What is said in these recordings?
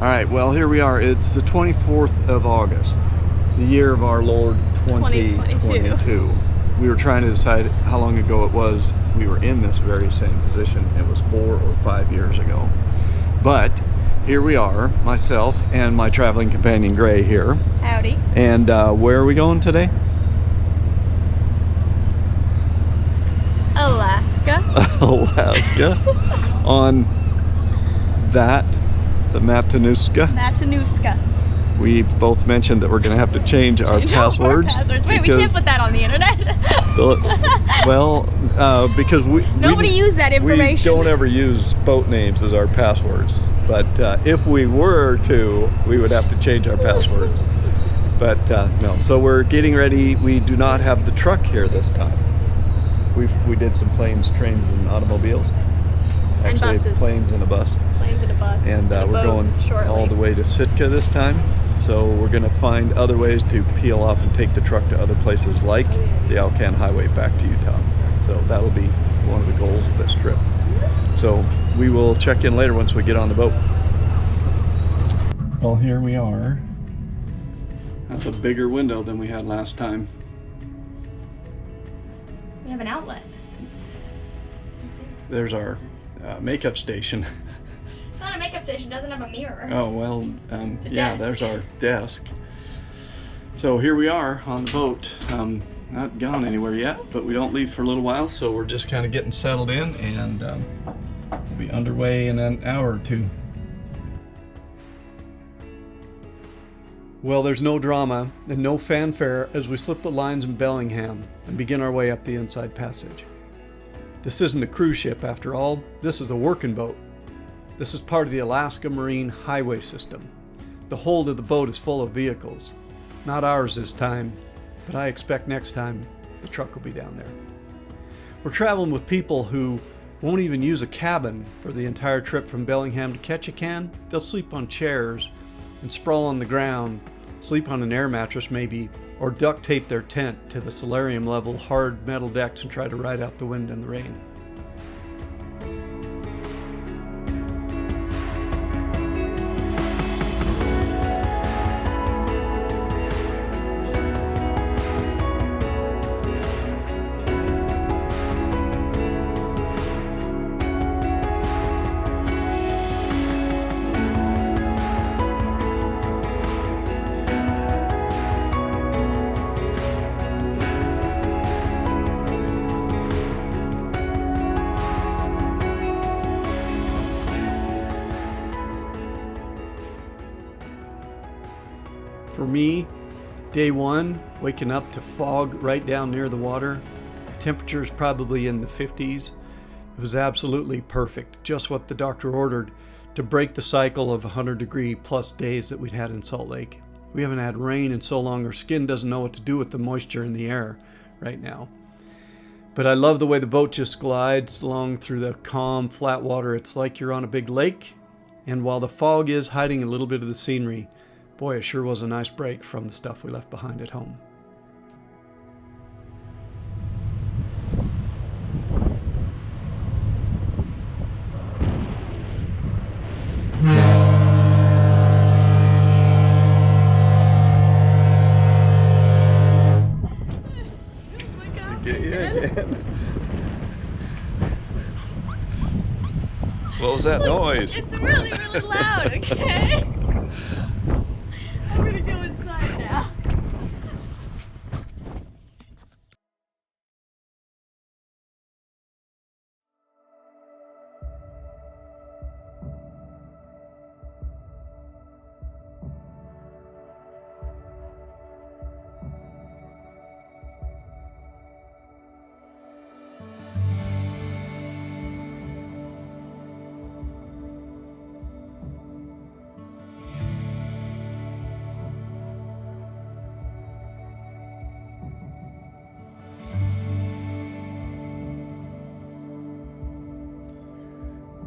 All right, well, here we are. It's the 24th of August, the year of our Lord 2022. We were trying to decide how long ago it was we were in this very same position. It was 4 or 5 years ago. But here we are, myself and my traveling companion Gray here. Howdy. And where are we going today? Alaska. Alaska. On that, the Matanuska. Matanuska. We've both mentioned that we're going to have to change our passwords. Wait, we can't put that on the internet. Because nobody used that information. We don't ever use boat names as our passwords. But if we were to, we would have to change our passwords. But no, so we're getting ready. We do not have the truck here this time. We did some planes, trains, and automobiles. And buses. Planes and a bus. Planes and a bus. And we're going all the way to Sitka this time. So we're going to find other ways to peel off and take the truck to other places like the Alcan Highway back to Utah. So that'll be one of the goals of this trip. So we will check in later once we get on the boat. Well, here we are. That's a bigger window than we had last time. We have an outlet. There's our makeup station. It's not a makeup station, it doesn't have a mirror. Oh, well, yeah, there's our desk. So here we are on the boat. Not gone anywhere yet, but we don't leave for a little while, so we're just kind of getting settled in, and we'll be underway in an hour or two. Well, there's no drama and no fanfare as we slip the lines in Bellingham and begin our way up the inside passage. This isn't a cruise ship after all, this is a working boat. This is part of the Alaska Marine Highway System. The hold of the boat is full of vehicles. Not ours this time, but I expect next time the truck will be down there. We're traveling with people who won't even use a cabin for the entire trip from Bellingham to Ketchikan. They'll sleep on chairs and sprawl on the ground, sleep on an air mattress maybe, or duct tape their tent to the solarium level hard metal decks and try to ride out the wind and the rain. For me, day one, waking up to fog right down near the water, temperatures probably in the 50s. It was absolutely perfect, just what the doctor ordered to break the cycle of 100-degree plus days that we'd had in Salt Lake. We haven't had rain in so long our skin doesn't know what to do with the moisture in the air right now. But I love the way the boat just glides along through the calm, flat water. It's like you're on a big lake, and while the fog is hiding a little bit of the scenery, boy, it sure was a nice break from the stuff we left behind at home. What was that noise? It's really, really loud, okay? I'm gonna go inside now.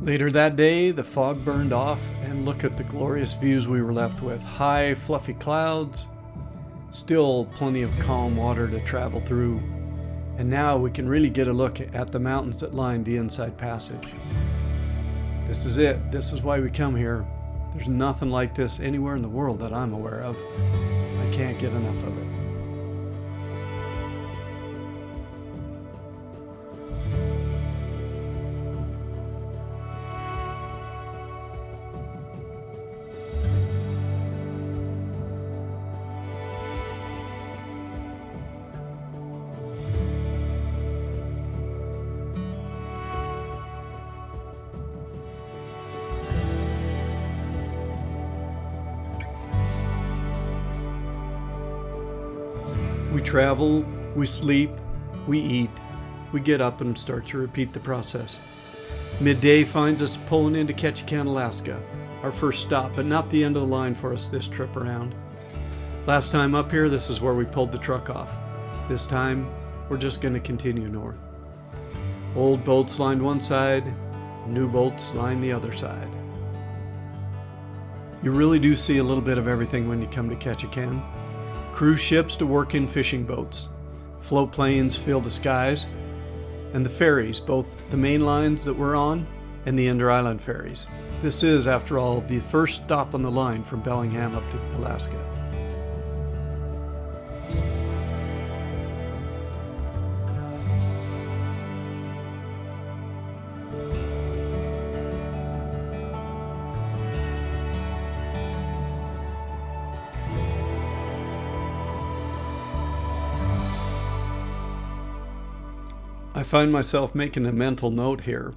Later that day, the fog burned off, and look at the glorious views we were left with. High, fluffy clouds, still plenty of calm water to travel through, and now we can really get a look at the mountains that line the inside passage. This is it. This is why we come here. There's nothing like this anywhere in the world that I'm aware of. I can't get enough of it. We travel, we sleep, we eat, we get up and start to repeat the process. Midday finds us pulling into Ketchikan, Alaska, our first stop, but not the end of the line for us this trip around. Last time up here, this is where we pulled the truck off. This time, we're just going to continue north. Old boats lined one side, new boats lined the other side. You really do see a little bit of everything when you come to Ketchikan. Cruise ships to work-in fishing boats, float planes fill the skies, and the ferries, both the main lines that we're on and the inter-island ferries. This is, after all, the first stop on the line from Bellingham up to Alaska. I find myself making a mental note here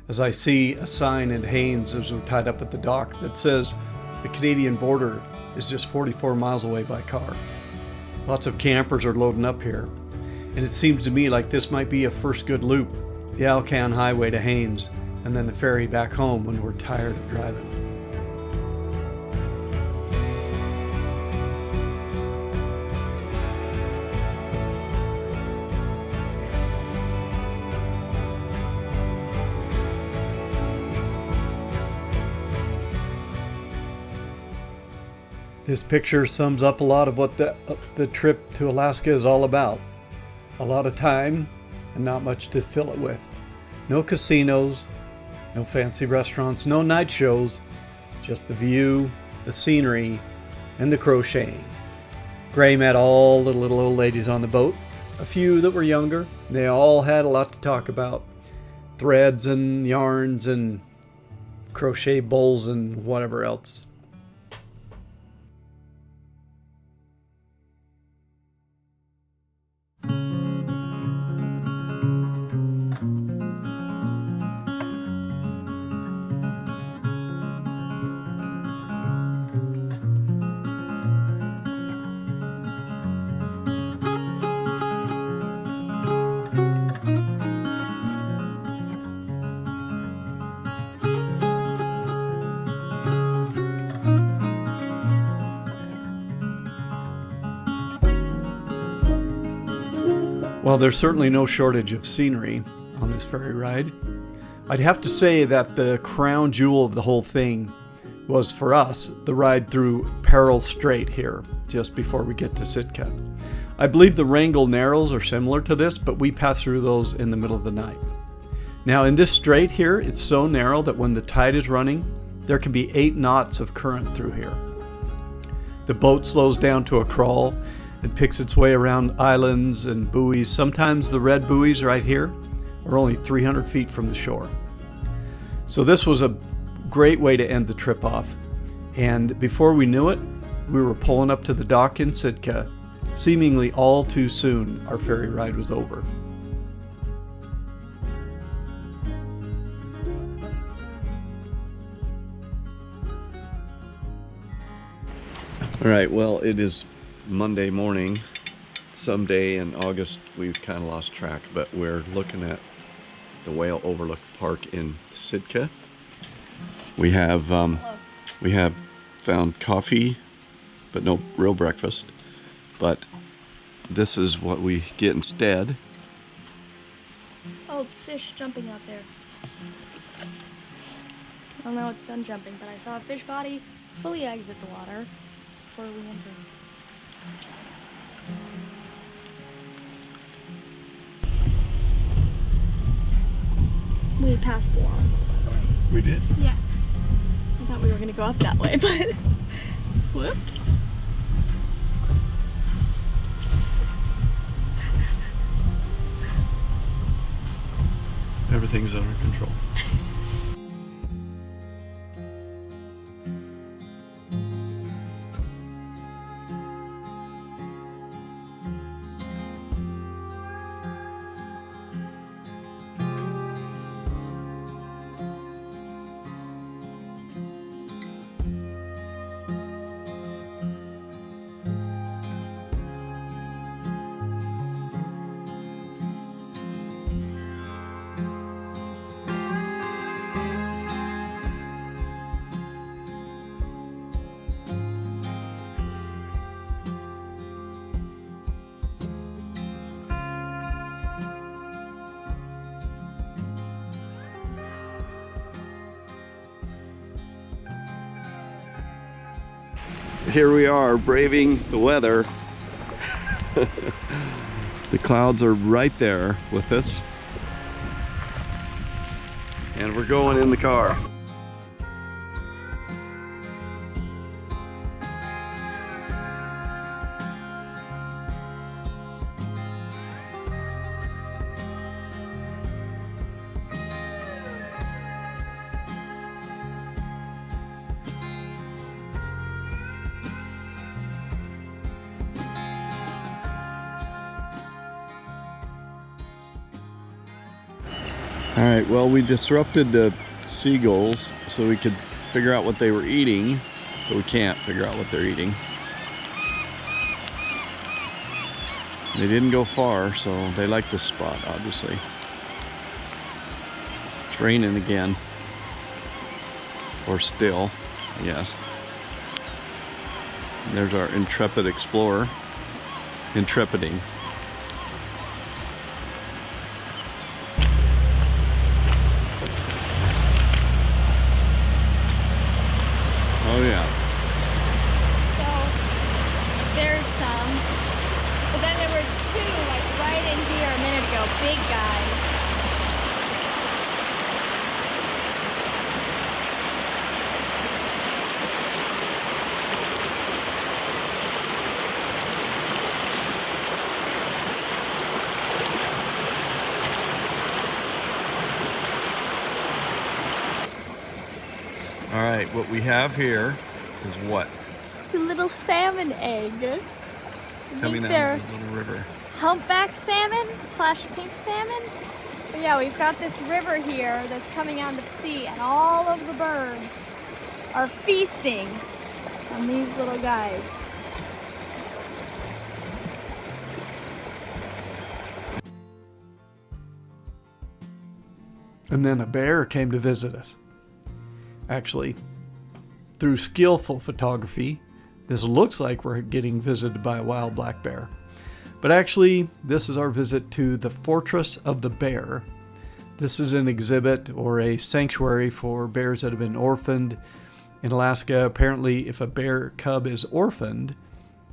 as I see a sign in Haines as we're tied up at the dock that says the Canadian border is just 44 miles away by car. Lots of campers are loading up here, and it seems to me like this might be a first good loop, the Alcan Highway to Haines, and then the ferry back home when we're tired of driving. This picture sums up a lot of what the trip to Alaska is all about. A lot of time and not much to fill it with. No casinos, no fancy restaurants, no night shows, just the view, the scenery, and the crocheting. Gray met all the little old ladies on the boat, a few that were younger. They all had a lot to talk about. Threads and yarns and crochet bowls and whatever else. Well, there's certainly no shortage of scenery on this ferry ride. I'd have to say that the crown jewel of the whole thing was, for us, the ride through Peril Strait here, just before we get to Sitka. I believe the Wrangell Narrows are similar to this, but we pass through those in the middle of the night. Now, in this strait here, it's so narrow that when the tide is running, there can be 8 knots of current through here. The boat slows down to a crawl and picks its way around islands and buoys. Sometimes the red buoys right here are only 300 feet from the shore. So this was a great way to end the trip off. And before we knew it, we were pulling up to the dock in Sitka. Seemingly all too soon, our ferry ride was over. All right, well, it is Monday morning. Someday in August, we've kind of lost track, but we're looking at the Whale Overlook Park in Sitka. We have found coffee, but no real breakfast. But this is what we get instead. Oh, fish jumping out there. I don't know it's done jumping, but I saw a fish body fully exit the water before we entered. We passed along. We did? Yeah. I thought we were gonna go up that way, but whoops. Everything's under control. Here we are, braving the weather. The clouds are right there with us. And we're going in the car. All right, well, we disrupted the seagulls so we could figure out what they were eating, but we can't figure out what they're eating. They didn't go far, so they like this spot, obviously. It's raining again. Or still, yes. And there's our intrepid explorer. Intrepiding. Oh yeah. So there's some, but then there was two like right in here a minute ago, big guys. All right, what we have here is what? It's a little salmon egg. Coming out of the little river. Humpback salmon slash pink salmon. But yeah, we've got this river here that's coming out to sea, and all of the birds are feasting on these little guys. And then a bear came to visit us. Actually, through skillful photography, this looks like we're getting visited by a wild black bear. But actually, this is our visit to the Fortress of the Bear. This is an exhibit or a sanctuary for bears that have been orphaned. In Alaska, apparently, if a bear cub is orphaned,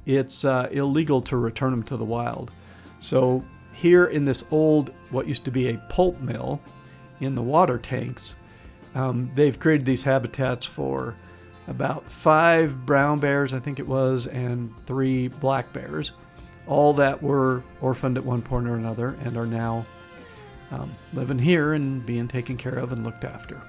it's illegal to return them to the wild. So here in this old, what used to be a pulp mill, in the water tanks, they've created these habitats for about 5 brown bears, I think it was, and 3 black bears, all that were orphaned at one point or another and are now living here and being taken care of and looked after.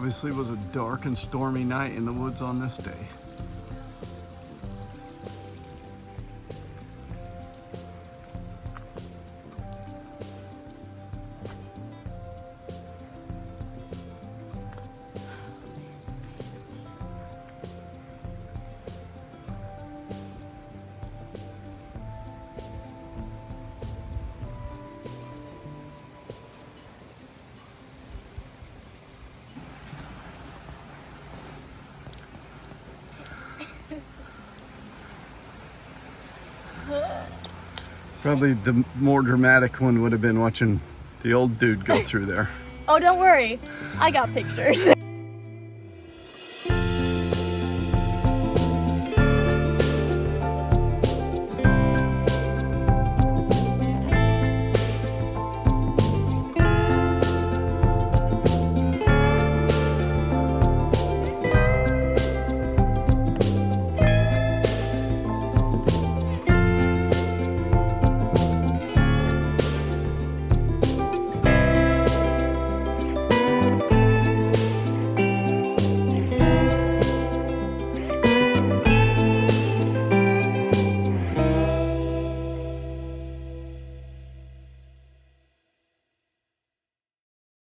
Obviously, it was a dark and stormy night in the woods on this day. Probably the more dramatic one would have been watching the old dude go through there. Oh, don't worry. I got pictures.